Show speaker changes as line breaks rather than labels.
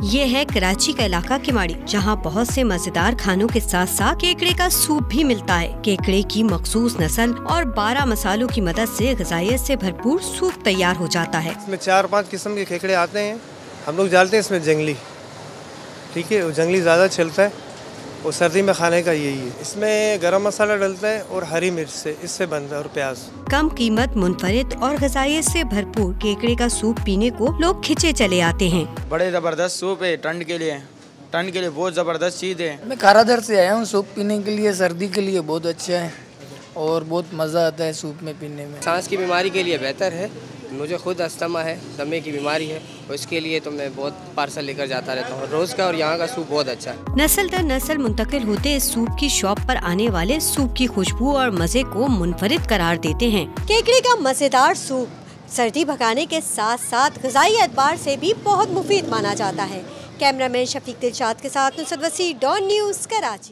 ये है कराची का इलाका किमाड़ी, जहाँ बहुत से मजेदार खानों के साथ साथ केकड़े का सूप भी मिलता है। केकड़े की मखसूस नस्ल और 12 मसालों की मदद से ग़िज़ाइयत से भरपूर सूप तैयार हो जाता है।
इसमें 4-5 किस्म के केकड़े आते हैं। हम लोग डालते हैं इसमें जंगली, ठीक है, वो जंगली ज़्यादा चलता है और सर्दी में खाने का यही है। इसमें गरम मसाला डलता है और हरी मिर्च से इससे बनता है और प्याज।
कम कीमत, मुनफरिद और ग़िज़ाइयत से भरपूर केकड़े का सूप पीने को लोग खिंचे चले आते हैं।
बड़े ज़बरदस्त सूप है, ठंड के लिए बहुत ज़बरदस्त चीज़ है।
मैं कारादर से आया हूँ सूप पीने के लिए, सर्दी के लिए बहुत अच्छा है और बहुत मज़ा आता है सूप में पीने में।
सांस की बीमारी के लिए बेहतर है। मुझे खुद अस्थमा है, दमे की बीमारी है, और इसके लिए तो मैं बहुत पार्सल लेकर जाता रहता हूँ रोज़ का, और यहाँ का सूप बहुत अच्छा है।
नस्ल दर नस्ल मुंतकिल होते इस सूप की शॉप पर आने वाले सूप की खुशबू और मज़े को मुनफरिद करार देते हैं।
केकड़े का मज़ेदार सूप सर्दी भगाने के साथ साथ ग़िज़ाई एतबार से भी बहुत मुफीद माना जाता है। कैमरामैन शफीक दिलशाद के साथ नुसरत वसी, डॉन न्यूज़, कराची।